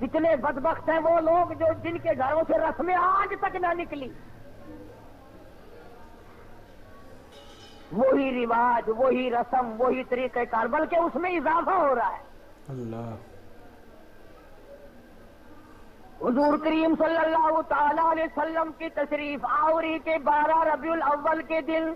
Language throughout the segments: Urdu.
کتنے بدبخت ہیں وہ لوگ جو جن کے گھروں سے رسمیں آج تک نہ نکلی، وہی رواج، وہی رسم، وہی طریقہ کار، بلکہ اس میں اضافہ ہو رہا ہے۔ اللہ حضور کریم صلی اللہ تعالی علیہ وسلم کی تشریف آوری کے 12 ربیع الاول کے دن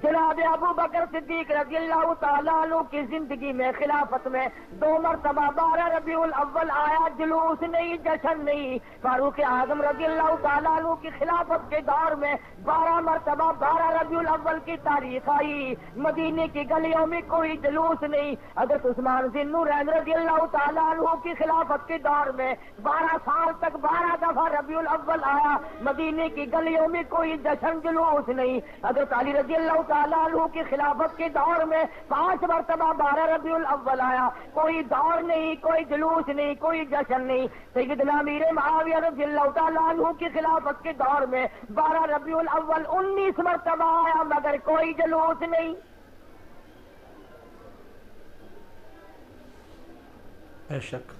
جناب ابو بکر صدیق رضی اللہ تعالیٰ عنہ کی زندگی میں، خلافت میں 2 مرتبہ 12 ربیع الاول آیا، جلوس نہیں، جشن نہیں۔ فاروق اعظم رضی اللہ تعالیٰ عنہ کی خلافت کے دور میں 12 مرتبہ 12 ربیع الاول کی تاریخ آئی، مدینے کی گلیوں میں کوئی جلوس نہیں۔ حضرت عثمان ذی النورین رضی اللہ تعالیٰ عنہ کی خلافت کے دور میں 12 سال تک 12 دفعہ ربیع الاول آیا، مدینے کی گلیوں میں کوئی جشن جلوس نہیں۔ حضرت علی رضی اللہ تعالیٰ عنہ کی خلافت کے دور میں 5 مرتبہ 12 ربیع الاول آیا، کوئی دور نہیں، کوئی جلوس نہیں، کوئی جشن نہیں۔ سیدنا امیر معاویہ رضی اللہ تعالیٰ عنہ کی خلافت کے دور میں 12 ربیع الاول 19 مرتبہ آیا، مگر کوئی جلوس نہیں۔ بے شک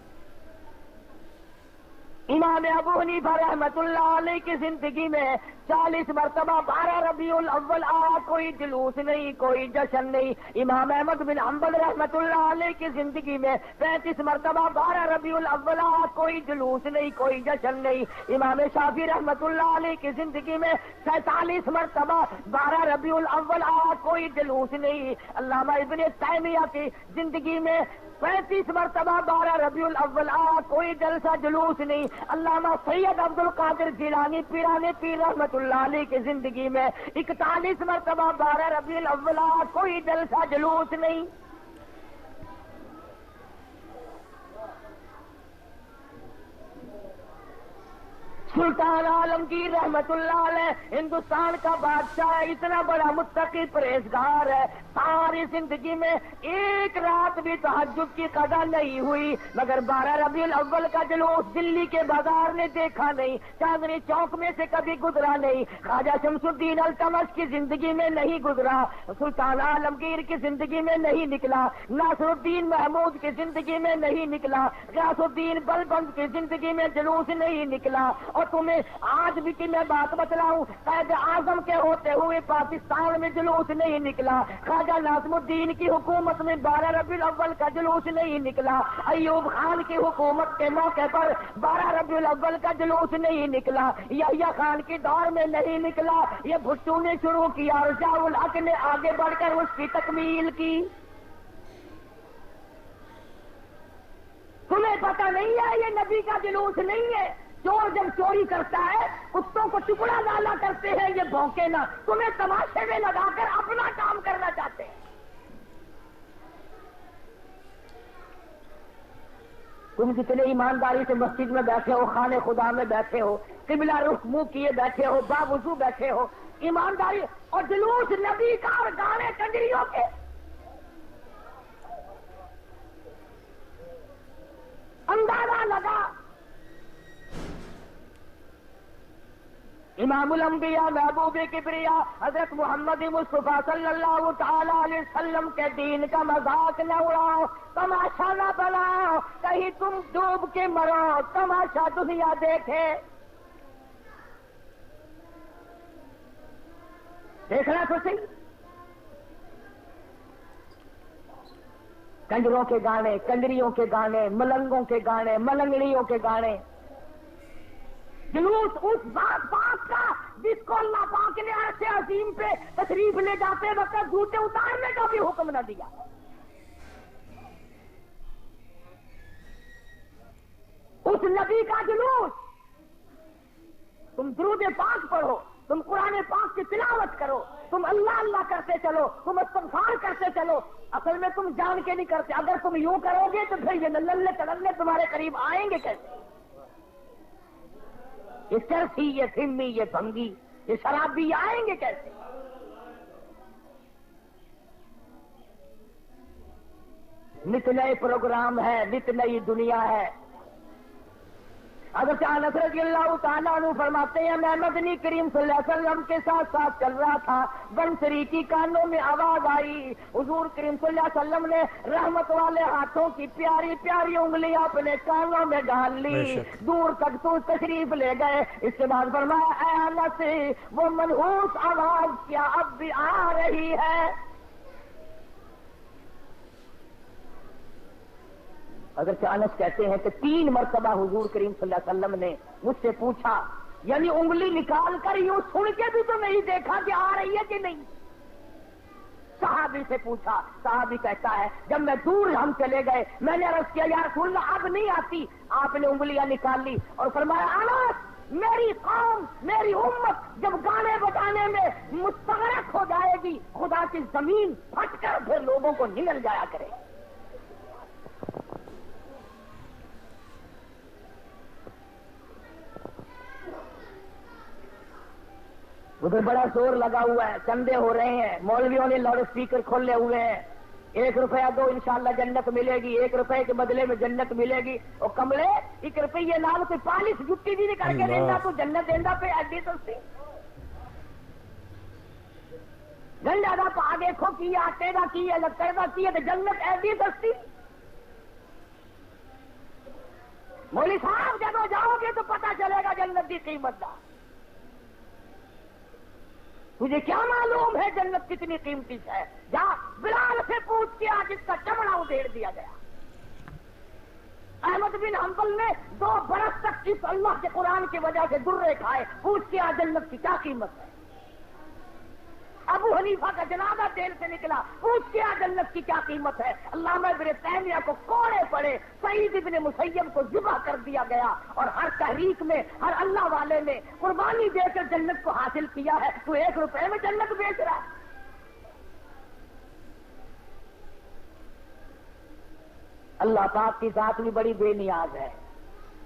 امام ابو حنیفہ رحمت اللہ علیہ کی زندگی میں 40 مرتبہ 12 ربیع الاول آیا، کوئی جلوس نہیں، کوئی جشن نہیں۔ امام احمد بن حنبل رحمت اللہ علیہ کی زندگی میں 35 مرتبہ 12 ربیع الاول آیا، کوئی جلوس نہیں، کوئی جشن نہیں۔ امام شافعی رحمت اللہ علیہ کی زندگی میں 47 مرتبہ 12 ربیع الاول آیا، کوئی جلوس نہیں۔ علامہ ابن تیمیہ کی زندگی میں 35 مرتبہ 12 ربیع الاول آیا، کوئی جلسہ جلوس نہیں۔ علامہ سید عبد القادر جیلانی پیران پیر رحمت اللہ علیہ کی زندگی میں 41 مرتبہ 12 ربیع الاول آیا، کوئی جلسہ جلوس نہیں۔ سلطان عالمگیر رحمت اللہ علیہ ہندوستان کا بادشاہ ہے، اتنا بڑا متقی پرہیزگار ہے، ساری زندگی میں ایک رات بھی تہجد کی قضا نہیں ہوئی، مگر 12 ربیع الاول کا جلوس دلی کے بازار نے دیکھا نہیں، چاندنی چوک میں سے کبھی گزرا نہیں، خواجہ شمس الدین التمش کی زندگی میں نہیں گزرا، سلطان عالمگیر کی زندگی میں نہیں نکلا، ناصر الدین محمود کی زندگی میں نہیں نکلا، غیاث الدین بلبند کی زندگی میں جلوس نہیں نکلا۔ اور تمہیں آج بھی کہ میں بات بتلاؤں، قائد اعظم کے ہوتے ہوئے پاکستان میں جلوس نہیں نکلا، خواجہ ناظم الدین کی حکومت میں 12 ربیع الاول کا جلوس نہیں نکلا، ایوب خان کی حکومت کے موقع پر 12 ربیع الاول کا جلوس نہیں نکلا، یحییٰ خان کے دور میں نہیں نکلا، یہ بھٹو نے شروع کیا اور ضیاء الحق نے آگے بڑھ کر اس کی تکمیل کی۔ تمہیں پتہ نہیں ہے یہ نبی کا جلوس نہیں ہے؟ چور جب چوری کرتا ہے کتوں کو ٹکڑا ڈالا کرتے ہیں، یہ بھونکے نہ، تمہیں تماشے میں لگا کر اپنا کام کرنا چاہتے ہیں۔ تم جتنے ایمانداری سے مسجد میں بیٹھے ہو، خانے خدا میں بیٹھے ہو، قبلہ رخ منہ کیے بیٹھے ہو، باوضو بیٹھے ہو، ایمانداری اور جلوس نبی کا اور گانے کنجریوں کے، اندازہ لگا۔ امام الانبیاء محبوب کبریا حضرت محمد مصطفیٰ صلی اللہ تعالی علیہ وسلم کے دین کا مذاق نہ اڑاؤ، تماشا نہ بناؤ، کہیں تم ڈوب کے مرو، تماشا دنیا دیکھے۔ دیکھنا تو صحیح، کنجروں کے گانے، کنجریوں کے گانے، ملنگوں کے گانے، ملنگڑیوں کے گانے، جلوس اس بات کا جس کو اللہ پاک نے عرش عظیم پہ تشریف لے جاتے وقت جوتے اتارنے کا بھی حکم نہ دیا۔ اس نبی کا جلوس، تم درود پاک پڑھو، تم قرآن پاک کی تلاوت کرو، تم اللہ اللہ کرتے چلو، تم استغفار کرتے چلو، اصل میں تم جان کے نہیں کرتے۔ اگر تم یوں کرو گے تو پھر یہ نلے تللے تمہارے قریب آئیں گے کیسے؟ یہ چرسی، یہ سمی، یہ بھنگی، یہ شرابی آئیں گے کیسے؟ نت نئے پروگرام ہے، نت نئی دنیا ہے۔ حضرت انس رضی اللہ تعالیٰ عنہ فرماتے ہیں میں مدنی کریم صلی اللہ علیہ وسلم کے ساتھ ساتھ چل رہا تھا، بنسری کی کانوں میں آواز آئی، حضور کریم صلی اللہ علیہ وسلم نے رحمت والے ہاتھوں کی پیاری پیاری انگلیاں اپنے کانوں میں ڈال لی، دور تک تو تشریف لے گئے۔ اس کے بعد فرمایا اے انس وہ منحوس آواز کیا اب بھی آ رہی ہے؟ حضرت انس کہتے ہیں کہ 3 مرتبہ حضور کریم صلی اللہ علیہ وسلم نے مجھ سے پوچھا، یعنی انگلی نکال کر یوں سن کے بھی تو نہیں دیکھا کہ آ رہی ہے کہ نہیں۔ صحابی سے پوچھا، صحابی کہتا ہے جب میں دور ہم چلے گئے میں نے عرض کیا یا رسول اللہ اب نہیں آتی، آپ نے انگلیاں نکال لی اور فرمایا انس میری قوم میری امت جب گانے بجانے میں مستغرق ہو جائے گی خدا کی زمین پھٹ کر پھر لوگوں کو نگل جایا کرے۔ ادھر بڑا زور لگا ہوا ہے، چندے ہو رہے ہیں، مولویوں نے لاؤڈ اسپیکر کھولے ہوئے ہیں، 1 روپیہ دو انشاءاللہ جنت ملے گی، 1 روپے کے بدلے میں جنت ملے گی۔ اور کملے 1 روپیے نال کوئی پالش جتی بھی نہیں کر کے دینا تو جنت دینا پہ ایڈی سستی گنڈا دا پا دیکھو کی آٹے دا کی ہے لکڑ دا کی ہے تو جنت ایڈی سستی۔ مولوی صاحب جب جاؤ گے تو پتہ چلے گا جنت کی قیمت دا۔ تجھے کیا معلوم ہے جنت کتنی قیمتی ہے؟ جا بلال سے پوچھ کے آج اس کا چمڑا ادھیڑ دیا گیا۔ احمد بن حنبل نے 2 برس تک اس اللہ کے قرآن کی وجہ سے درے کھائے، پوچھ کے آج جنت کی کیا قیمت ہے؟ ابو حنیفہ کا جنازہ جیل سے نکلا، پوچھ کے آج جنت کی کیا قیمت ہے؟ علامہ ابن تیمیہ کو کوڑے پڑے، سعید ابن مسیب کو ذبح کر دیا گیا، اور ہر تحریک میں ہر اللہ والے نے قربانی دے کر جنت کو حاصل کیا ہے، تو 1 روپے میں جنت بیچ رہا ہے۔ اللہ پاک کی ذات بھی بڑی بے نیاز ہے،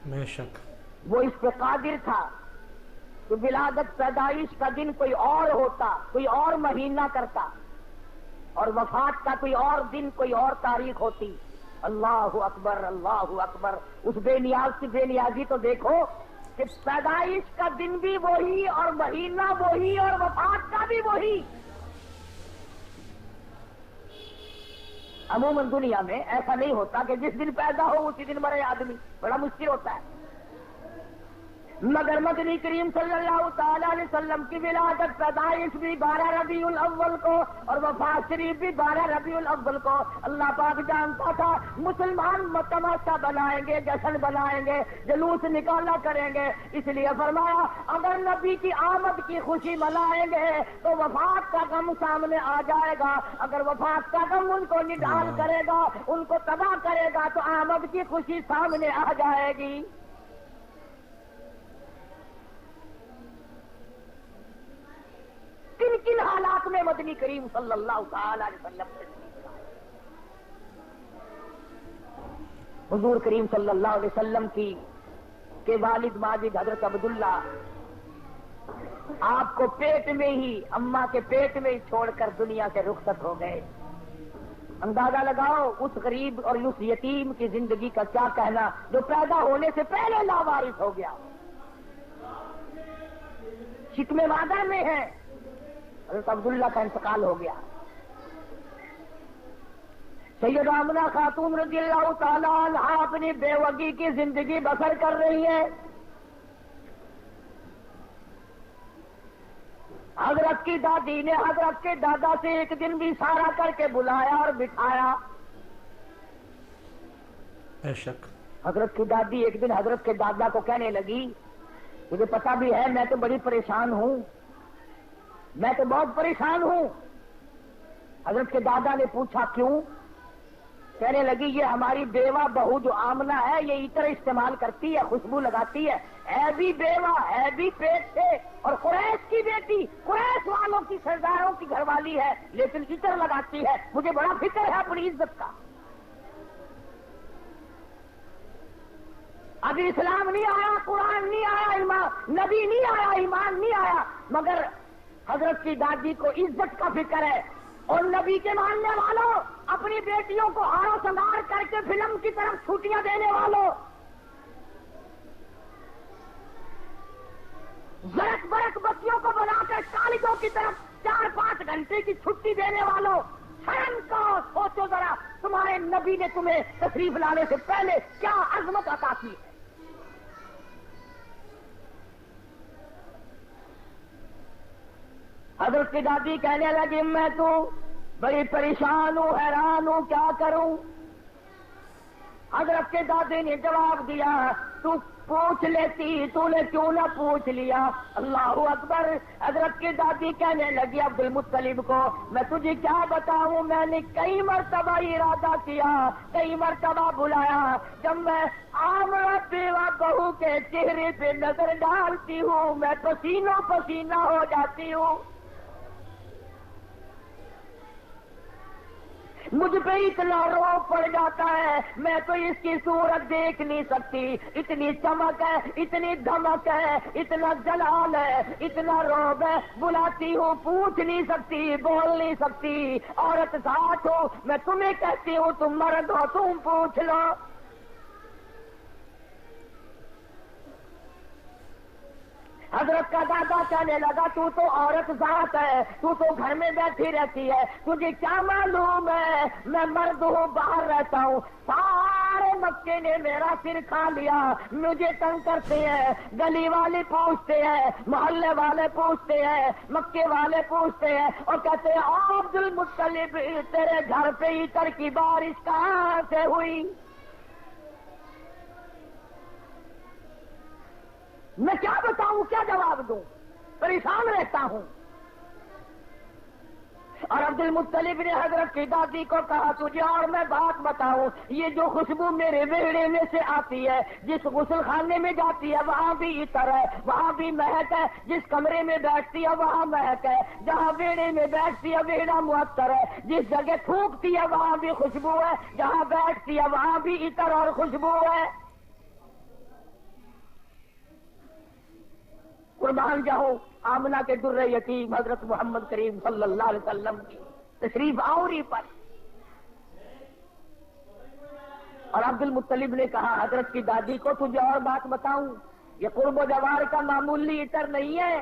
بے شک وہ اس پہ قادر تھا کہ ولادت پیدائش کا دن کوئی اور ہوتا، کوئی اور مہینہ کرتا، اور وفات کا کوئی اور دن کوئی اور تاریخ ہوتی۔ اللہ اکبر اللہ اکبر۔ اس بے نیاز کی بے نیازی تو دیکھو کہ پیدائش کا دن بھی وہی اور مہینہ وہی اور وفات کا بھی وہی۔ عموماً دنیا میں ایسا نہیں ہوتا کہ جس دن پیدا ہو اسی دن مرے آدمی، بڑا مشکل ہوتا ہے، مگر مدنی کریم صلی اللہ تعالی علیہ وسلم کی ولادت پیدائش بھی 12 ربیع الاول کو اور وفات شریف بھی 12 ربیع الاول کو۔ اللہ پاک جانتا تھا مسلمان تماشا بنائیں گے، جشن بنائیں گے، جلوس نکالا کریں گے، اس لیے فرمایا اگر نبی کی آمد کی خوشی منائیں گے تو وفات کا غم سامنے آ جائے گا، اگر وفات کا غم ان کو نڈال کرے گا، ان کو تباہ کرے گا تو آمد کی خوشی سامنے آ جائے گی۔ کن کن حالات میں مدنی کریم صلی اللہ تعالی علیہ وسلم حضور کریم صلی اللہ علیہ وسلم کی کے والد ماجد حضرت عبداللہ آپ کو پیٹ میں ہی اماں کے پیٹ میں ہی چھوڑ کر دنیا سے رخصت ہو گئے۔ اندازہ لگاؤ اس غریب اور اس یتیم کی زندگی کا کیا کہنا جو پیدا ہونے سے پہلے لاوارث ہو گیا، شکم مادر میں ہے، حضرت عبداللہ کا انتقال ہو گیا۔ سیدہ آمنہ خاتون رضی اللہ تعالیٰ عنہ اپنی بیوگی کی زندگی بسر کر رہی ہے۔ حضرت کی دادی نے حضرت کے دادا سے ایک دن بھی اشارہ کر کے بلایا اور بٹھایا۔ بے شک حضرت کی دادی ایک دن حضرت کے دادا کو کہنے لگی مجھے پتا بھی ہے میں تو بڑی پریشان ہوں، میں تو بہت پریشان ہوں۔ حضرت کے دادا نے پوچھا کیوں؟ کہنے لگی یہ ہماری بیوہ بہو جو آمنہ ہے یہ عطر استعمال کرتی ہے، خوشبو لگاتی ہے بھی بیوہ ہے بھی پیٹ سے اور قریش کی بیٹی، قریش والوں کی سرداروں کی گھر والی ہے لیکن عطر لگاتی ہے، مجھے بڑا فکر ہے اپنی عزت کا۔ ابھی اسلام نہیں آیا، قرآن نہیں آیا، ایمان نبی نہیں آیا، ایمان نہیں آیا، مگر حضرت کی دادی کو عزت کا فکر ہے۔ اور نبی کے ماننے والوں، اپنی بیٹیوں کو ہار و سنگار کر کے فلم کی طرف چھٹیاں دینے والوں، زرق برق بچیوں کو بنا کر کالجوں کی طرف 4-5 گھنٹے کی چھٹی دینے والوں، شرم کو سوچو ذرا، تمہارے نبی نے تمہیں تشریف لانے سے پہلے کیا عظمت عطا کی ہے۔ حضرت کی دادی کہنے لگی میں تو بڑی پریشان ہوں، حیران ہوں، کیا کروں؟ حضرت کے دادی نے جواب دیا تو پوچھ لیتی، تو نے کیوں نہ پوچھ لیا؟ اللہ اکبر۔ حضرت کی دادی کہنے لگی عبد المطلب کو میں تجھے کیا بتاؤں، میں نے کئی مرتبہ ارادہ کیا، کئی مرتبہ بلایا، جب میں آمرہ بیوہ بہو کے چہرے پہ نظر ڈالتی ہوں میں پسینوں پسینہ ہو جاتی ہوں، مجھ پہ اتنا روب پڑ جاتا ہے، میں تو اس کی صورت دیکھ نہیں سکتی، اتنی چمک ہے، اتنی دھمک ہے، اتنا جلال ہے، اتنا روب ہے، بلاتی ہوں پوچھ نہیں سکتی، بول نہیں سکتی، عورت ساتھ ہو، میں تمہیں کہتی ہوں تم مرد ہو، تم پوچھ لو۔ حضرت کا دادا کہنے لگا تو عورت ذات ہے، تو گھر میں بیٹھی رہتی ہے، تجھے کیا معلوم ہے میں مرد ہوں، باہر رہتا ہوں، سارے مکے نے میرا سر کھا لیا، مجھے تنگ کرتے ہیں، گلی والے پوچھتے ہیں، محلے والے پوچھتے ہیں، مکے والے پوچھتے ہیں اور کہتے ہیں عبد المطلب تیرے گھر پہ عطر کی بارش کہاں سے ہوئی؟ میں کیا بتاؤں، کیا جواب دوں، پریشان رہتا ہوں۔ اور عبد المطلب نے حضرت کی دادی کو کہا تجھے اور میں بات بتاؤں، یہ جو خوشبو میرے ویڑے میں سے آتی ہے، جس غسل خانے میں جاتی ہے وہاں بھی عطر ہے، وہاں بھی مہک ہے، جس کمرے میں بیٹھتی ہے وہاں مہک ہے، جہاں ویڑے میں بیٹھتی ہے ویڑا معطر ہے، جس جگہ تھوکتی ہے وہاں بھی خوشبو ہے، جہاں بیٹھتی ہے وہاں بھی عطر اور خوشبو ہے۔ قربان جاؤ آمنہ کے در یتیم حضرت محمد کریم صلی اللہ علیہ وسلم کی تشریف آوری پر۔ اور عبد المطلب نے کہا حضرت کی دادی کو تجھے اور بات بتاؤں، یہ قرب و جوار کا معمولی عطر نہیں ہے۔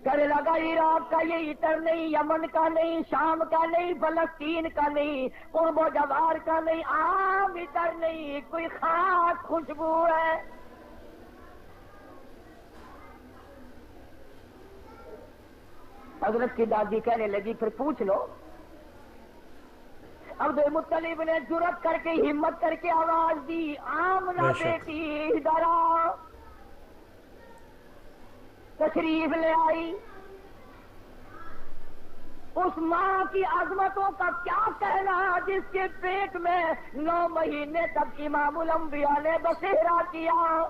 کہنے لگا عراق کا یہ عطر نہیں، یمن کا نہیں، شام کا نہیں، فلسطین کا نہیں، قرب و جوار کا نہیں، عام عطر نہیں، کوئی خاص خوشبو ہے۔ حضرت کی دادی کہنے لگی پھر پوچھ لو۔ عبد المطلب نے جرأت کر کے ہمت کر کے آواز دی آمنہ بیٹی ادھر آؤ، تشریف لے آئی۔ اس ماں کی عظمتوں کا کیا کہنا جس کے پیٹ میں 9 مہینے تک امام الانبیاء نے بسیرا کیا۔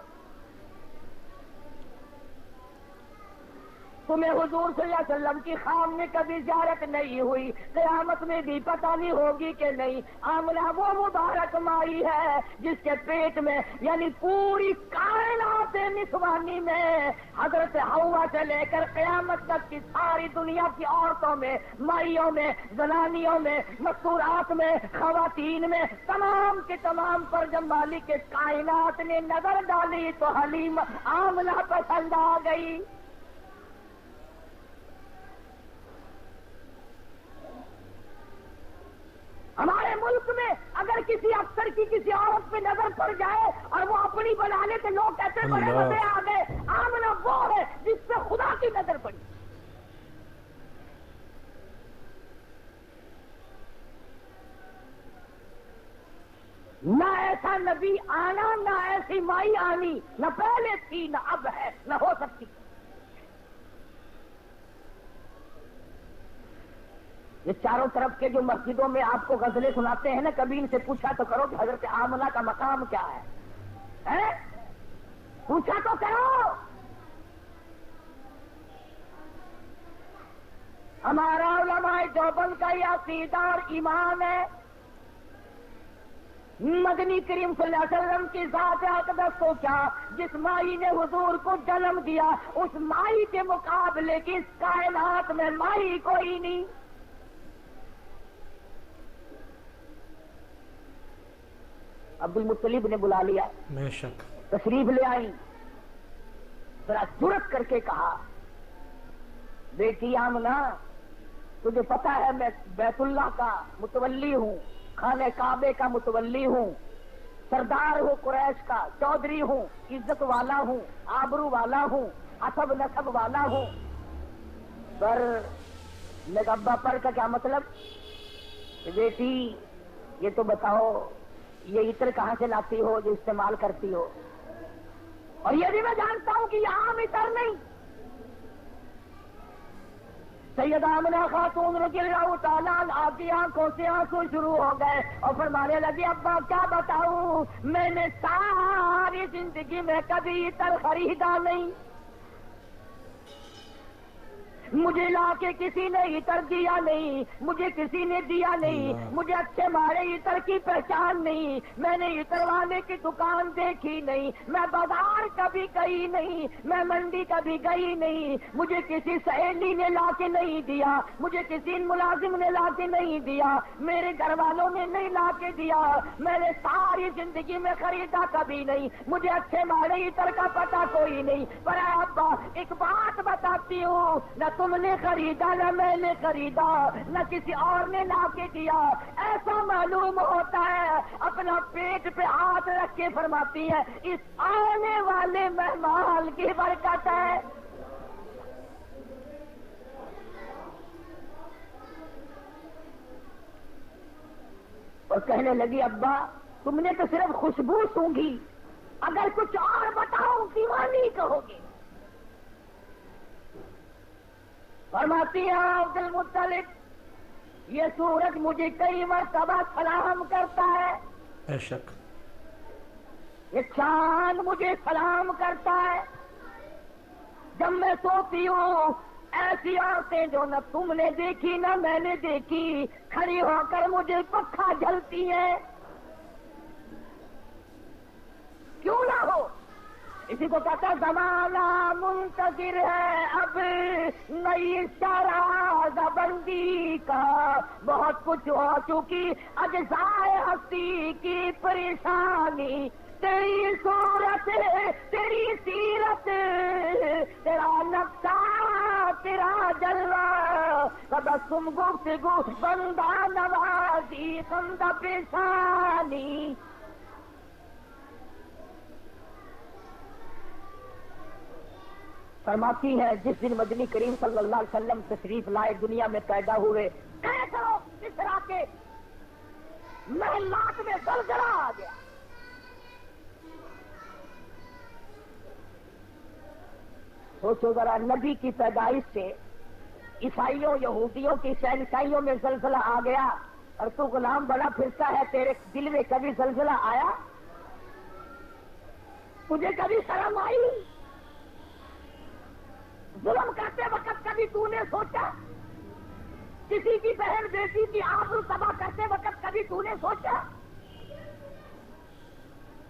تمہیں حضور صلی اللہ علیہ وسلم کی خام میں کبھی زیارت نہیں ہوئی، قیامت میں بھی پتہ نہیں ہوگی کہ نہیں۔ آمنہ وہ مبارک مائی ہے جس کے پیٹ میں یعنی پوری کائنات نسوانی میں حضرت حوا سے لے کر قیامت تک کی ساری دنیا کی عورتوں میں، مائیوں میں، زنانیوں میں، مستورات میں، خواتین میں، تمام کے تمام پر جب مالک کے کائنات نے نظر ڈالی تو حلیم آمنہ پسند آ گئی۔ ہمارے ملک میں اگر کسی افسر کی کسی عورت پہ نظر پڑ جائے اور وہ اپنی بنا لے تو لوگ کہتے ہیں بڑے مزے آ گئے۔ آمنہ وہ ہے جس پہ خدا کی نظر پڑی۔ نہ ایسا نبی آنا، نہ ایسی مائی آنی، نہ پہلے تھی نہ اب ہے نہ ہو سکتی۔ یہ چاروں طرف کے جو مسجدوں میں آپ کو غزلیں سناتے ہیں نا، کبھی ان سے پوچھا تو کرو کہ حضرت آمنہ کا مقام کیا ہے؟ پوچھا تو کرو۔ ہمارا علماء دیوبند کا یہ عقیدہ اور ایمان ہے، مدنی کریم صلی اللہ علیہ وسلم کی ذات اقدس کو کیا، جس مائی نے حضور کو جنم دیا اس مائی کے مقابلے کی اس کائنات میں مائی کوئی نہیں۔ عبد المطلب نے بلا لیا، بے شک تشریف لے آئی۔ ذرا جرأت کر کے کہا بیٹی آمنہ تجھے پتا ہے میں بیت اللہ کا متولی ہوں، خانہ کعبے کا متولی ہوں، سردار ہوں قریش کا، چودھری ہوں، عزت والا ہوں، آبرو والا ہوں، حسب نسب والا ہوں، پر ابا پر کا کیا مطلب؟ بیٹی یہ تو بتاؤ یہ عطر کہاں سے لاتی ہو جو استعمال کرتی ہو؟ اور یہ بھی میں جانتا ہوں کہ یہ عام عطر نہیں۔ سیدہ آمنہ خاتون رضی اللہ تعالیٰ عنہا کی آنکھوں سے آنسو شروع ہو گئے اور فرمانے لگی ابا کیا بتاؤں، میں نے ساری زندگی میں کبھی عطر خریدا نہیں، مجھے لا کے کسی نے عطر دیا نہیں، مجھے کسی نے دیا نہیں، مجھے اچھے مارے عطر کی پہچان نہیں، میں نے عطر والے کی دکان دیکھی نہیں، میں بازار کبھی گئی نہیں، میں منڈی کبھی گئی نہیں، مجھے کسی سہیلی نے لا کے نہیں دیا، مجھے کسی ملازم نے لا کے نہیں دیا، میرے گھر والوں نے نہیں لا کے دیا، میں نے ساری زندگی میں خریدا کبھی نہیں، مجھے اچھے مارے عطر کا پتہ کوئی نہیں۔ پر ابا ایک بات بتاتی ہوں، نہ تم نے خریدا نہ میں نے خریدا نہ کسی اور نے لا کے دیا، ایسا معلوم ہوتا ہے اپنا پیٹ پہ ہاتھ رکھ کے فرماتی ہے اس آنے والے مہمان کی برکت ہے۔ اور کہنے لگی ابا تم نے تو صرف خوشبو سونگھی، اگر کچھ اور بتاؤ دیوانی کہو گے۔ فرماتی ہے عبد المطلب یہ سورج مجھے کئی مرتبہ سلام کرتا ہے، بے شک یہ چاند مجھے سلام کرتا ہے، جب میں سوتی ہوں ایسی عورتیں جو نہ تم نے دیکھی نہ میں نے دیکھی کھڑی ہو کر مجھے پکھا جھلتی ہیں، کیوں نہ ہو؟ اسی کو کہتا زمانہ منتظر ہے اب نئی شرح بندی کا، بہت کچھ ہو چکی اجزائے ہستی کی پریشانی، تیری صورت تیری سیرت تیرا نقشہ تیرا جلوہ، تبسم گفتگو بندہ نوازی خندہ پیشانی۔ فرماتی ہے جس دن مدنی کریم صلی اللہ علیہ وسلم تشریف لائے دنیا میں پیدا ہوئے، اس طرح کے محلات میں زلزلہ آ گیا۔ سوچو ذرا نبی کی پیدائش سے عیسائیوں یہودیوں کی شہنشاہیوں میں زلزلہ آ گیا اور تو غلام بڑا پھرتا ہے، تیرے دل میں کبھی زلزلہ آیا؟ تجھے کبھی شرم آئی؟ ظلم کرتے وقت کبھی تو نے سوچا؟ کسی کی بہن بیٹی کی آبرو تباہ کرتے وقت کبھی تو نے سوچا؟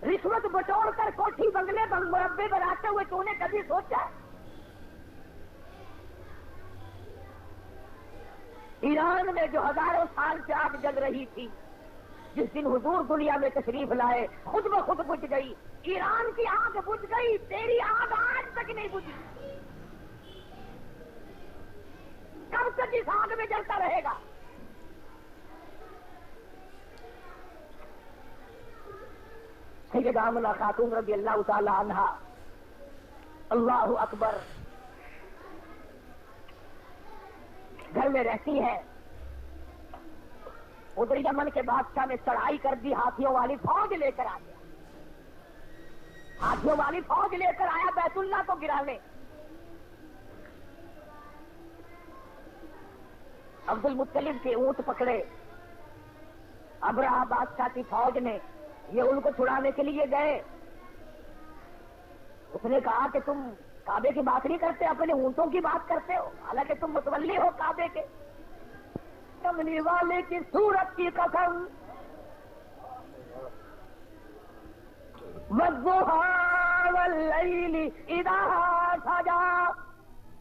رشوت بٹور کر کوٹھی بنگلے مربے بناتے ہوئے تو نے کبھی سوچا؟ ایران میں جو ہزاروں سال سے آگ جل رہی تھی، جس دن حضور دنیا میں تشریف لائے خود بخود بجھ گئی، ایران کی آگ بجھ گئی، تیری آگ آج تک نہیں بجھی، کب تک اس آگ میں جلتا رہے گا؟ سیدہ آمنہ خاتون رضی اللہ تعالی عنہا اللہ اکبر گھر میں رہتی ہے، ادھر یمن کے بادشاہ نے چڑھائی کر دی، ہاتھیوں والی فوج لے کر آ گیا، ہاتھیوں والی فوج لے کر آیا بیت اللہ کو گرانے۔ عبد المطلب کے اونٹ پکڑے، ابرہہ بادشاہ کی فوج نے، یہ ان کو چھڑانے کے لیے گئے۔ اس نے کہا کہ تم کعبے کی بات نہیں کرتے، اپنے اونٹوں کی بات کرتے ہو، حالانکہ تم متولی ہو کعبے کے۔ کملی والے کی صورت کی قسم، والضحیٰ واللیل اذا سجا،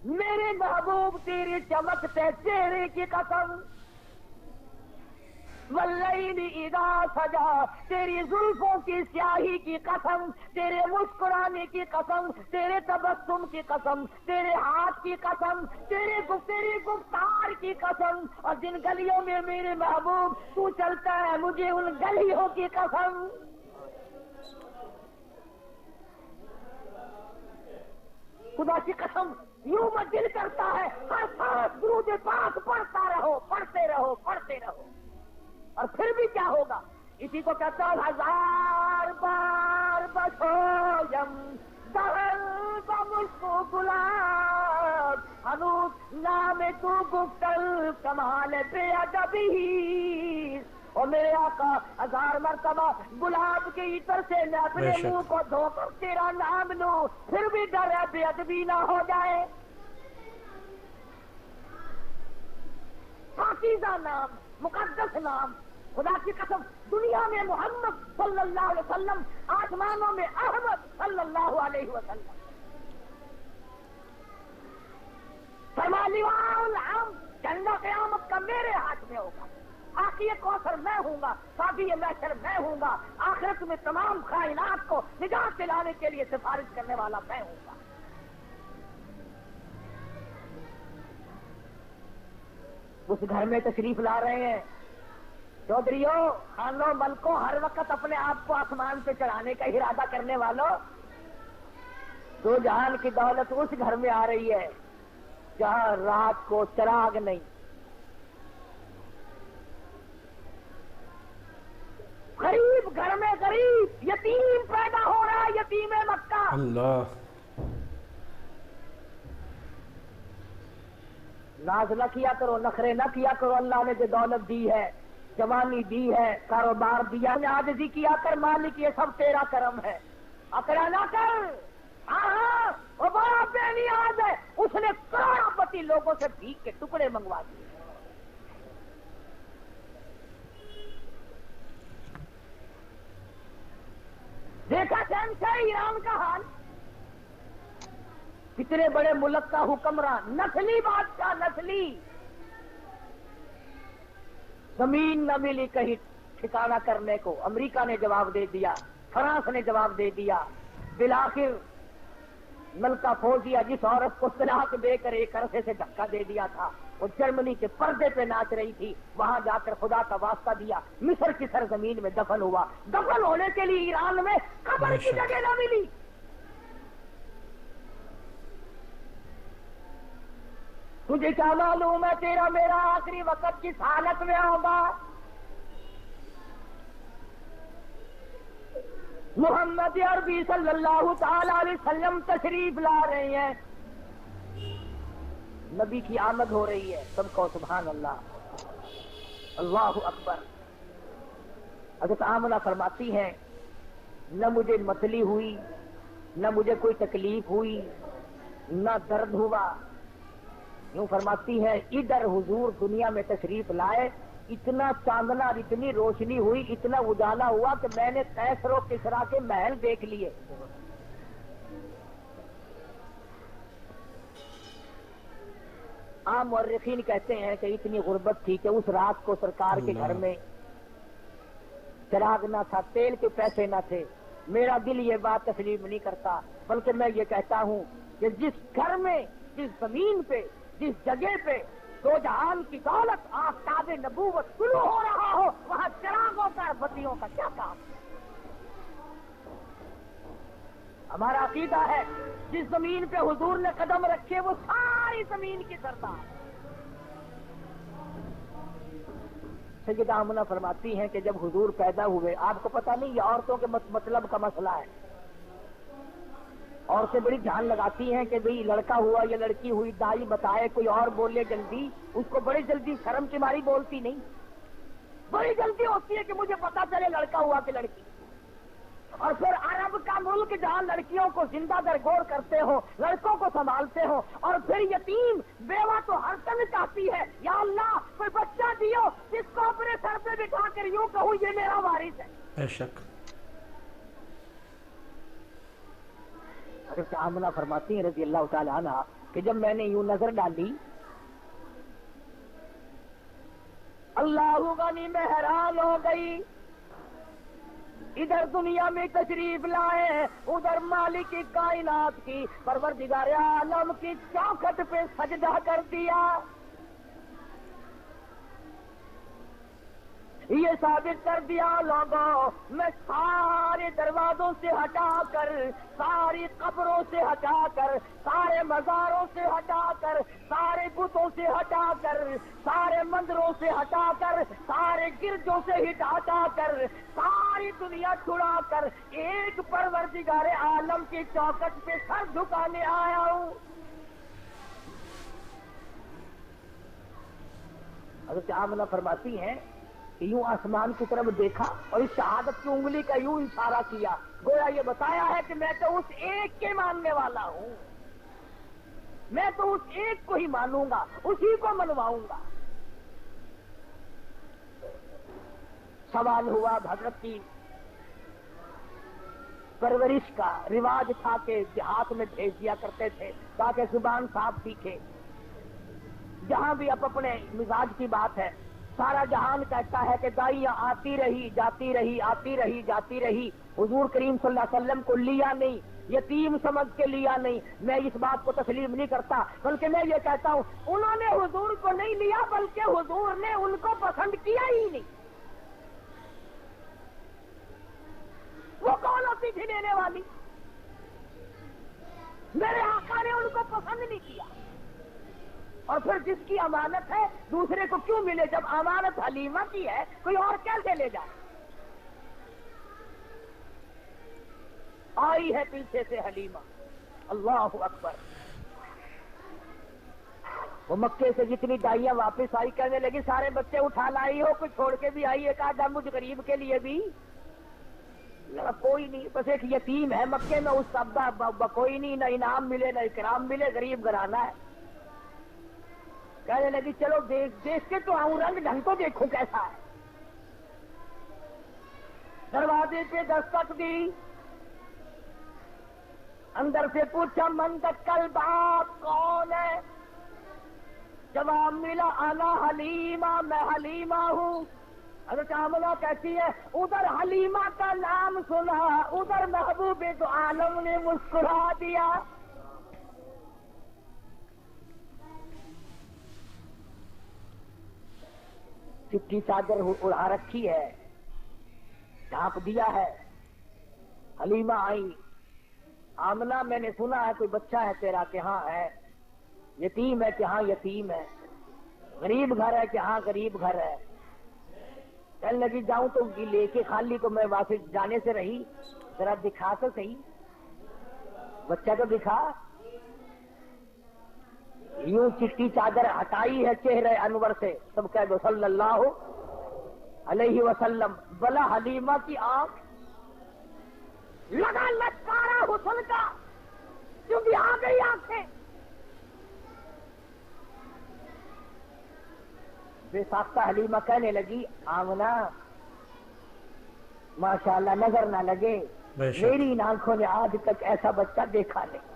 میرے محبوب تیری چمکتے چہرے کی قسم، واللیل اذا سجا، تیری زلفوں کی سیاہی کی قسم، تیرے مسکرانے کی قسم، تیرے تبسم کی قسم، تیرے ہاتھ کی قسم، تیری گفتار کی قسم، اور جن گلیوں میں میرے محبوب تو چلتا ہے مجھے ان گلیوں کی قسم۔ خدا کی قسم یوں میں دل کرتا ہے ہر سانس درود پاک پڑھتا رہو، پڑھتے رہو، پڑھتے رہو، اور پھر بھی کیا ہوگا؟ اسی کو کہتا ہے ہزار بار بسویم دہل بمشکو گلاب، ہنوز نام تو گفتل کمال بے ادبی، اور میرے آقا ہزار مرتبہ گلاب کے عطر سے میں اپنے منہ کو دھو کر تیرا نام لوں، پھر بھی ڈر ہے بے ادبی نہ ہو جائے۔ پاکیزہ نام، مقدس نام، خدا کی قسم دنیا میں محمد صلی اللہ علیہ وسلم، آسمانوں میں احمد صلی اللہ علیہ وسلم۔ فرما لواء الحمد، جھنڈا قیامت کا میرے ہاتھ میں ہوگا، آقی کوثر میں ہوں گا، صافی محشر میں ہوں گا، آخرت میں تمام کائنات کو نجات دلانے کے لیے سفارش کرنے والا میں ہوں گا۔ اس گھر میں تشریف لا رہے ہیں چودھریوں، خانوں، ملکوں، ہر وقت اپنے آپ کو آسمان پہ چڑھانے کا ارادہ کرنے والوں، دو جہان کی دولت اس گھر میں آ رہی ہے جہاں رات کو چراغ نہیں، غریب گھر میں غریب یتیم پیدا ہو رہا ہے، یتیم مکہ۔ اللہ، ناز نہ کیا کرو، نخرے نہ کیا کرو، اللہ نے جو دولت دی ہے، جوانی دی ہے، کاروبار دیا، عاجزی کیا کر، مالک یہ سب تیرا کرم ہے، اکڑا نہ کر۔ ہاں وہ بڑا بے نیاز ہے، اس نے کروڑوں پتی لوگوں سے بھیک کے ٹکڑے منگوا دیے۔ دیکھا شہنشاہ ایران کا حال، کتنے بڑے ملک کا حکمران، نسلی بادشاہ، نسلی، زمین نہ ملی کہیں ٹھکانہ کرنے کو، امریکہ نے جواب دے دیا، فرانس نے جواب دے دیا، بالآخر ملکہ فوزیہ جس عورت کو طلاق دے کر ایک عرصے سے دھکا دے دیا تھا، وہ جرمنی کے پردے پہ ناچ رہی تھی، وہاں جا کر خدا کا واسطہ دیا، مصر کی سرزمین میں دفن ہوا، دفن ہونے کے لیے ایران میں قبر کی جگہ نہ ملی۔ تجھے کیا معلوم ہے تیرا میرا آخری وقت کس حالت میں ہوگا؟ محمد عربی صلی اللہ تعالی علیہ وسلم تشریف لا رہے ہیں، نبی کی آمد ہو رہی ہے، سب کو سبحان اللہ، اللہ اکبر۔ حضرت آمنہ فرماتی ہیں نہ مجھے متلی ہوئی، نہ مجھے کوئی تکلیف ہوئی، نہ درد ہوا، یوں فرماتی ہے ادھر حضور دنیا میں تشریف لائے، اتنا چاندنا اور اتنی روشنی ہوئی، اتنا اجالا ہوا کہ میں نے کیسر و کسرا کے محل دیکھ لیے۔ عام مورخین کہتے ہیں کہ اتنی غربت تھی کہ اس رات کو سرکار کے گھر میں چراغ نہ تھا، تیل کے پیسے نہ تھے۔ میرا دل یہ بات تسلیم نہیں کرتا، بلکہ میں یہ کہتا ہوں کہ جس گھر میں، جس زمین پہ، جس جگہ پہ دو جہان کی دولت آفتاب نبوت طلوع ہو رہا ہو، وہاں چراغوں کا، بتیوں کا کیا کام؟ ہمارا عقیدہ ہے جس زمین پہ حضور نے قدم رکھے وہ ساری زمین کی سردار۔ سیدہ آمنہ فرماتی ہیں کہ جب حضور پیدا ہوئے، آپ کو پتہ نہیں یہ عورتوں کے مطلب کا مسئلہ ہے، عورتیں بڑی دھیان لگاتی ہیں کہ بھئی لڑکا ہوا یا لڑکی ہوئی، دائی بتائے، کوئی اور بولے جلدی، اس کو بڑی جلدی شرم کی ماری بولتی نہیں، بڑی جلدی ہوتی ہے کہ مجھے پتا چلے لڑکا ہوا کہ لڑکی۔ اور پھر عرب کا ملک جہاں لڑکیوں کو زندہ درگور کرتے ہو، لڑکوں کو سنبھالتے ہو، اور پھر یتیم بیوہ تو ہر سن چاہتی ہے یا اللہ کوئی بچہ دیو جس کو اپنے سر پہ بٹھا کر یوں کہوں یہ میرا وارث ہے۔ بے شک۔ حضرت آمنہ فرماتی ہیں رضی اللہ تعالی عنہ کہ جب میں نے یوں نظر ڈالی اللہ غنی میں حیران ہو گئی، ادھر دنیا میں تشریف لائے، ادھر مالک کی کائنات کی پروردگار عالم کی چوکھٹ پہ سجدہ کر دیا۔ یہ ثابت کر دیا لوگوں، میں سارے دروازوں سے ہٹا کر، ساری قبروں سے ہٹا کر، سارے مزاروں سے ہٹا کر، سارے بتوں سے ہٹا کر، سارے مندروں سے ہٹا کر، سارے گرجوں سے ہٹا کر، ساری دنیا چھڑا کر ایک پروردگار عالم کی چوکٹ پہ سر جھکانے آیا ہوں۔ حضرت آمنہ فرماتی ہیں کہ یوں آسمان کی طرف دیکھا اور اس شہادت کی انگلی کا یوں اشارہ کیا، گویا یہ بتایا ہے کہ میں تو اس ایک کے ماننے والا ہوں، میں تو اس ایک کو ہی مانوں گا، اسی کو منواؤں گا۔ سوال ہوا حضرت کی پرورش کا، رواج تھا کہ دیہات میں بھیج دیا کرتے تھے تاکہ زبان صاف سیکھے۔ جہاں بھی اب اپنے مزاج کی بات ہے، سارا جہان کہتا ہے کہ داعیاں آتی رہی جاتی رہی، آتی رہی جاتی رہی، حضور کریم صلی اللہ علیہ وسلم کو لیا نہیں، یتیم سمجھ کے لیا نہیں۔ میں اس بات کو تسلیم نہیں کرتا، بلکہ میں یہ کہتا ہوں انہوں نے حضور کو نہیں لیا، بلکہ حضور نے ان کو پسند کیا ہی نہیں۔ وہ کون ہوتی تھی لینے والی؟ میرے آقا نے ان کو پسند نہیں کیا۔ اور پھر جس کی امانت ہے دوسرے کو کیوں ملے؟ جب امانت حلیمہ کی ہے کوئی اور کیسے لے جائے؟ آئی ہے پیچھے سے حلیمہ، اللہ اکبر۔ وہ مکے سے جتنی دائیاں واپس آئی کہنے لگی سارے بچے اٹھا لائی ہو، کوئی چھوڑ کے بھی آئی، ایک آدھا مجھ غریب کے لیے بھی؟ کوئی نہیں، بس ایک یتیم ہے مکے میں، اس کا کوئی نہیں، نہ انعام ملے نہ اکرام ملے، غریب گھرانہ ہے۔ کہنے لگی چلو دیکھ کے تو آؤں، رنگ ڈھنگ تو دیکھوں کیسا ہے۔ دروازے پہ دستک دی، اندر سے پوچھا من دکل باب، کون ہے؟ جواب ملا انا حلیمہ، میں حلیمہ ہوں۔ حضرت آمنہ کہتی ہے ادھر حلیمہ کا نام سنا، ادھر محبوب دو عالم نے مسکرا دیا۔ چٹی چادر اڑا رکھی ہے، ڈھانپ دیا ہے۔ حلیمہ آئی، آمنہ میں نے سنا ہے کوئی بچہ ہے تیرا، کہ ہاں ہے۔ یتیم ہے کہ ہاں یتیم ہے۔ غریب گھر ہے کہ ہاں غریب گھر ہے۔ کہنے لگی جاؤں تو لے کے خالی تو میں واپس جانے سے رہی، ذرا دکھا تو صحیح، بچہ تو دکھا۔ یوں چٹی چادر ہٹائی ہے چہرے انور سے، سب کہہ دو صلی اللہ علیہ وسلم۔ بلا حلیمہ کی آنکھ لگا لچکارا حسن کا، کیونکہ آ گئی آنکھیں۔ بے ساختہ حلیمہ کہنے لگی آمنہ ماشاءاللہ نظر نہ لگے، میری ان آنکھوں نے آج تک ایسا بچہ دیکھا نہیں،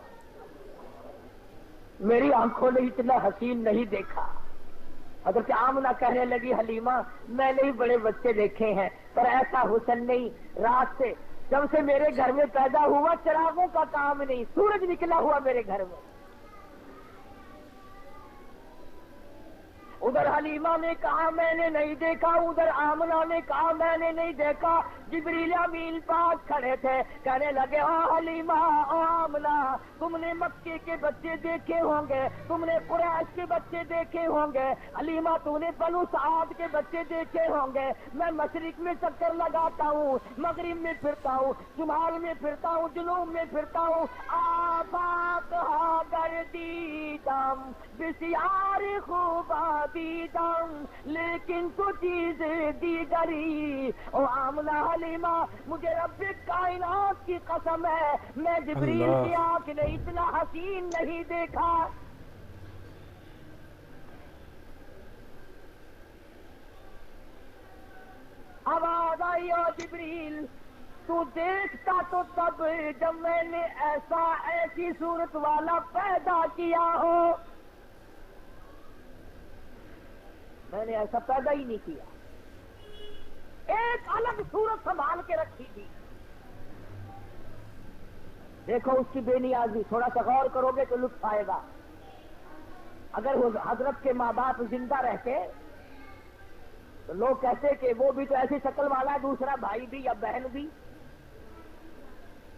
میری آنکھوں نے اتنا حسین نہیں دیکھا۔ حضرت آمنہ کہنے لگی حلیمہ میں نے بڑے بچے دیکھے ہیں پر ایسا حسن نہیں۔ رات سے جب سے میرے گھر میں پیدا ہوا چراغوں کا کام نہیں، سورج نکلا ہوا میرے گھر میں۔ ادھر حلیمہ نے کہا میں نے نہیں دیکھا، ادھر آمنہ نے کہا میں نے نہیں دیکھا۔ جبریل امین پاس کھڑے تھے، کہنے لگے او حلیمہ او آمنہ، تم نے مکے کے بچے دیکھے ہوں گے، تم نے قریش کے بچے دیکھے ہوں گے، حلیمہ تو نے بنو سعد کے بچے دیکھے ہوں گے۔ میں مشرق میں چکر لگاتا ہوں، مغرب میں پھرتا ہوں، شمال میں پھرتا ہوں، جنوب میں پھرتا ہوں، آباد ہا کر دیدم بسیار خوبا دیدم لیکن تو چیز دیگری۔ او آمنہ حلیمہ مجھے رب کائنات کی قسم ہے میں جبریل کی آنکھ نے اتنا حسین نہیں دیکھا۔ آواز آئی او جبریل تو دیکھتا تو تب جب میں نے ایسی صورت والا پیدا کیا ہو۔ میں نے ایسا پیدا ہی نہیں کیا. ایک الگ صورت سنبھال کے رکھی تھی. دیکھو اس کی بے نیازی، تھوڑا سا غور کرو گے تو لطف آئے گا. اگر وہ حضرت کے ماں باپ زندہ رہتے تو لوگ کہتے کہ وہ بھی تو ایسی شکل والا ہے، دوسرا بھائی بھی یا بہن بھی.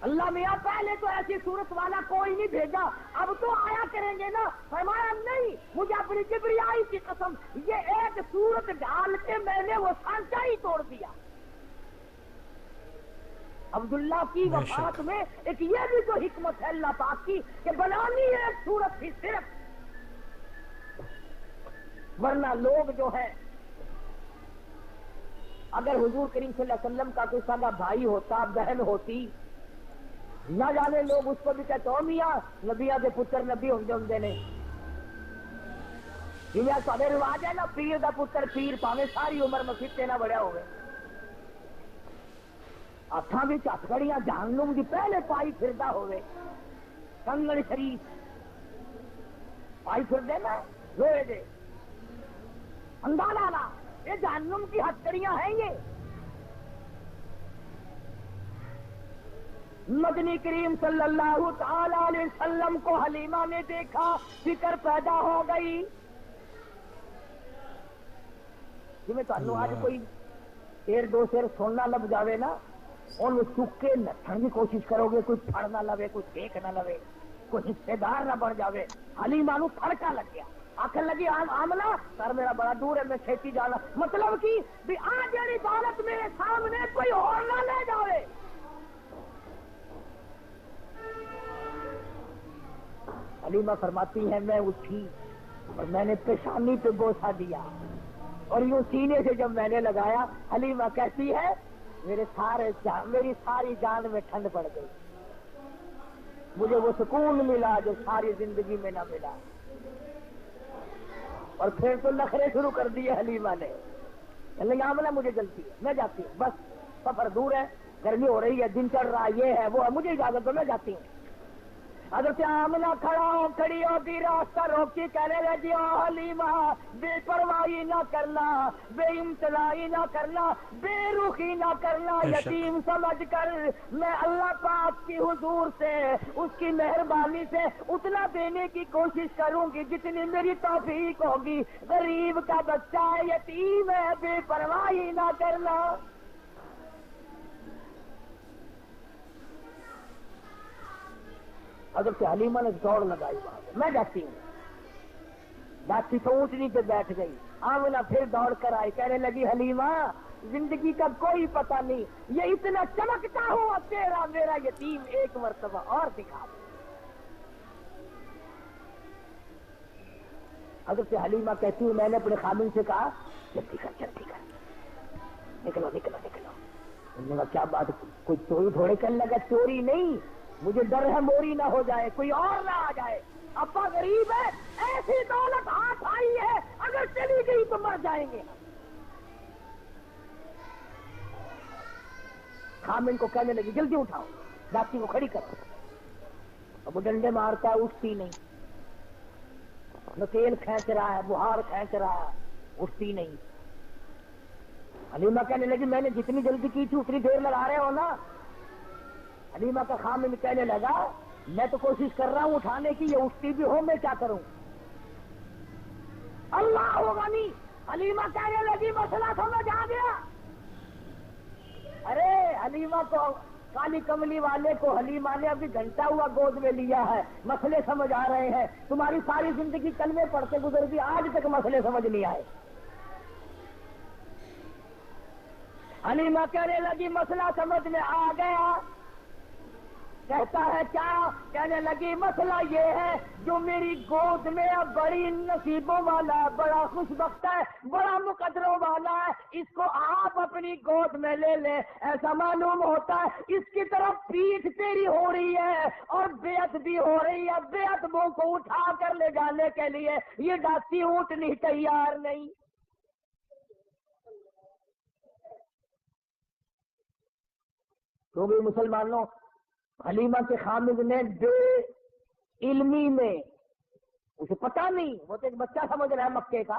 اللہ میاں پہلے تو ایسی صورت والا کوئی نہیں بھیجا، اب تو آیا کریں گے نا. فرمایا نہیں، مجھے اپنی کبریائی کی قسم، یہ ایک صورت ڈال کے میں نے وہ سانچہ ہی توڑ دیا. عبداللہ کی وفات میں ایک یہ بھی تو حکمت ہے اللہ پاک کی کہ بنانی ہے ایک صورت تھی صرف. ورنہ لوگ جو ہے، اگر حضور کریم صلی اللہ علیہ وسلم کا کوئی سگا بھائی ہوتا، بہن ہوتی، نہ جانے لوگ اس کو بھی کہتے ہو میاں نبیاں دے پتر نبی ہوں نے. یہ سارے رواج ہے نا، پیر دا پتر پیر پاوے ساری عمر مسیطے نہ بڑھیا ہوئے. ہاتھاں وچ ہتھکڑیاں جہنم دی پہلے پائی پھردا ہوئے، کنگن شریف پائی پھردے نا لوہے دے. اندازہ لا، یہ جہنم کی ہتھکڑیاں ہیں. یہ مدنی کریم صلی اللہ تعالی علیہ وسلم کو حلیمہ نے دیکھا، فکر پیدا ہو گئی. جی میں تمہیں آج کوئی شیر دو شیر سننا لگ جاوے نا، ان چک کے نٹھن کی کوشش کرو گے، کوئی پھڑ نہ لوے، کوئی دیکھ نہ لوے، کوئی حصے دار نہ بن جاوے. حلیمہ نو پھڑکا لگ گیا، آخر لگی آملہ سر میرا بڑا دور ہے، میں چھیتی جانا. مطلب کی بھی آج جڑی دولت میرے سامنے کوئی اور نہ لے جاوے. حلیمہ فرماتی ہے میں اٹھی اور میں نے پیشانی پہ بوسہ دیا اور یوں سینے سے جب میں نے لگایا، حلیمہ کہتی ہے میری ساری جان میں ٹھنڈ پڑ گئی. مجھے وہ سکون ملا جو ساری زندگی میں نہ ملا. اور پھر تو نخرے شروع کر دیے حلیمہ نے. آملہ مجھے جلتی ہے، میں جاتی ہوں، بس سفر دور ہے، گرمی ہو رہی ہے، دن چڑھ رہا ہے، یہ ہے وہ ہے، مجھے اجازت دو، میں جاتی ہوں. حضرت آمنہ کھڑی ہوتی راستہ روکی، کہنے لگی او حلیمہ بے پرواہی نہ کرنا، بے امتناعی نہ کرنا، بے رخی نہ کرنا. یتیم سمجھ کر میں اللہ پاک کی حضور سے، اس کی مہربانی سے اتنا دینے کی کوشش کروں گی جتنی میری توفیق ہوگی. غریب کا بچہ ہے، یتیم ہے، بے پرواہی نہ کرنا. حضرت حلیمہ نے دوڑ لگائی، میں جاتی ہوں. جاتی تو اونٹنی پہ بیٹھ گئی. آمنہ پھر دوڑ کر آئی، کہنے لگی حلیمہ زندگی کا کوئی پتہ نہیں، یہ اتنا چمکتا ہوا چہرہ میرا یتیم ایک مرتبہ اور دکھا دے. حضرت حلیمہ کہتی ہوں میں نے اپنے خامن سے کہا جلدی کر نکلو. انہوں نے کیا بات، کوئی چوری تھوڑے کرنے لگا. چوری نہیں، مجھے ڈر ہے موری نہ ہو جائے، کوئی اور نہ آ جائے. ابا غریب ہے، ایسی دولت ہاتھ آئی ہے، اگر چلی گئی تو مر جائیں گے. خامن کو کہنے لگی جلدی اٹھاؤ، داسی کو کھڑی کرو. اب وہ ڈنڈے مارتا ہے، اٹھتی نہیں. نکیل کھینچ رہا ہے، بہار کھینچ رہا ہے، اٹھتی نہیں. حلیمہ کہنے لگی میں نے جتنی جلدی کی تھی اتنی دیر لگا رہے ہو نا. حلیمہ کا خامن کہنے لگا میں تو کوشش کر رہا ہوں اٹھانے کی، یہ اٹھتی بھی ہو، میں کیا کروں. اللہ ہوگا نہیں. حلیمہ کہنے لگی مسئلہ سمجھ آ گیا. ارے حلیمہ کو، کالی کملی والے کو حلیمہ نے ابھی گھنٹہ ہوا گود میں لیا ہے، مسئلے سمجھ آ رہے ہیں. تمہاری ساری زندگی کلمے پڑھتے گزر گئی، آج تک مسئلے سمجھ نہیں آئے. حلیمہ کہنے لگی مسئلہ سمجھ میں آ گیا. کہتا ہے کیا؟ کہنے لگی مسئلہ یہ ہے جو میری گود میں بڑی نصیبوں والا ہے، بڑا خوش بخت ہے، بڑا مقدروں والا ہے، اس کو آپ اپنی گود میں لے لیں. ایسا معلوم ہوتا ہے اس کی طرف پیٹھ تیری ہو رہی ہے اور بیعت بھی ہو رہی ہے. بیعت منہ کو اٹھا کر لے جانے کے لیے یہ داسی اونٹنی تیار نہیں. تو بھی مسلمانوں، حلیمہ کے خامد نے بے علمی میں، اسے پتا نہیں، وہ تو ایک بچہ سمجھ رہا ہے مکے کا،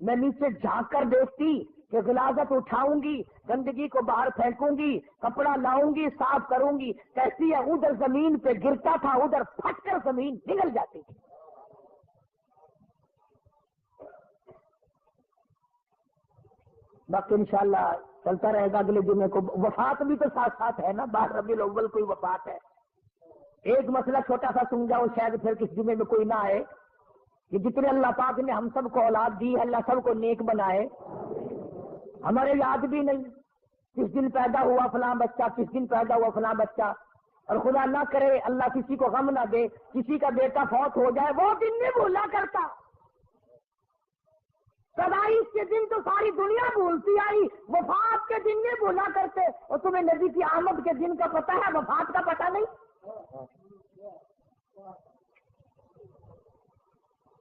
میں نیچے جھانک کر دیکھتی کہ غلاظت اٹھاؤں گی، گندگی کو باہر پھینکوں گی، کپڑا لاؤں گی، صاف کروں گی، کیسی ہے ادھر زمین پہ گرتا تھا، ادھر پھٹ کر زمین نگل جاتی تھی۔ باقی انشاءاللہ چلتا رہے گا اگلے جمعے کو۔ وفات بھی تو ساتھ ساتھ ہے نا، 12 ربیع الاول کوئی وفات ہے۔ ایک مسئلہ چھوٹا سا سمجھاؤ، شاید پھر کس جمعے میں کوئی نہ آئے، کہ جتنے اللہ پاک نے ہم سب کو اولاد دی ہے، اللہ سب کو نیک بنائے۔ ہمارے یاد بھی نہیں کس دن پیدا ہوا فلاں بچہ، کس دن پیدا ہوا فلاں بچہ، اور خدا نہ کرے اللہ کسی کو غم نہ دے، کسی کا بیٹا فوت ہو جائے، وہ دن نہیں بھولا کرتا۔ پیدائش کے دن تو ساری دنیا بھولتی آئی، وفات کے دن نہیں بھولا کرتے۔ اور تمہیں نبی کی آمد کے دن کا پتہ ہے، وفات کا پتہ نہیں؟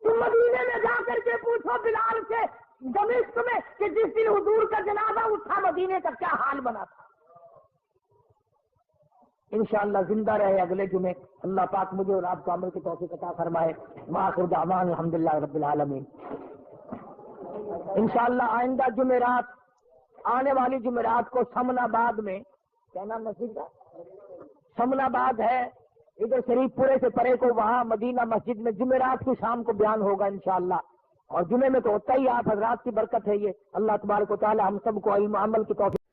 تم مدینے میں جا کر کے پوچھو بلال سے دمشق میں کہ جس دن حضور کا جنازہ اٹھا مدینے کا کیا حال بنا تھا۔ انشاءاللہ زندہ رہے اگلے جمعے، اللہ پاک مجھے اور آپ کو عمل کی توفیق عطا فرمائے۔ وآخر دعوانا الحمدللہ رب العالمین۔ انشاءاللہ آئندہ جمعرات، آنے والی جمعرات کو سمن آباد میں، کیا نام مسجد کا؟ سمن آباد ہے ادھر شریف پورے سے پرے کو، وہاں مدینہ مسجد میں جمعرات کی شام کو بیان ہوگا انشاءاللہ۔ اور جمعے میں تو ہوتا ہی، آپ حضرات کی برکت ہے یہ۔ اللہ تبارک و تعالی ہم سب کو علم عمل کی توفیق۔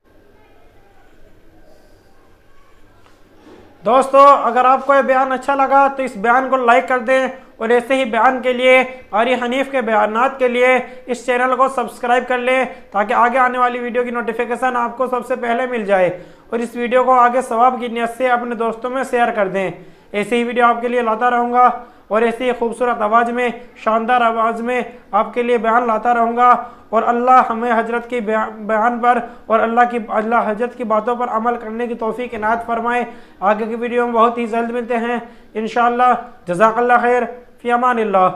دوستو اگر آپ کو یہ بیان اچھا لگا تو اس بیان کو لائک کر دیں، اور ایسے ہی بیان کے لیے، قاری حنیف کے بیانات کے لیے اس چینل کو سبسکرائب کر لیں، تاکہ آگے آنے والی ویڈیو کی نوٹیفیکیشن آپ کو سب سے پہلے مل جائے، اور اس ویڈیو کو آگے ثواب کی نیت سے اپنے دوستوں میں شیئر کر دیں۔ ایسے ہی ویڈیو آپ کے لیے لاتا رہوں گا، اور ایسی ہی خوبصورت آواز میں، شاندار آواز میں آپ کے لیے بیان لاتا رہوں گا، اور اللہ ہمیں حضرت کی بیان پر اور اللہ حضرت کی باتوں پر عمل کرنے کی توفیق عنایت فرمائے۔ آگے کی ویڈیو میں بہت ہی جلد ملتے ہیں انشاءاللہ۔ جزاک اللہ خیر، فی امان اللہ۔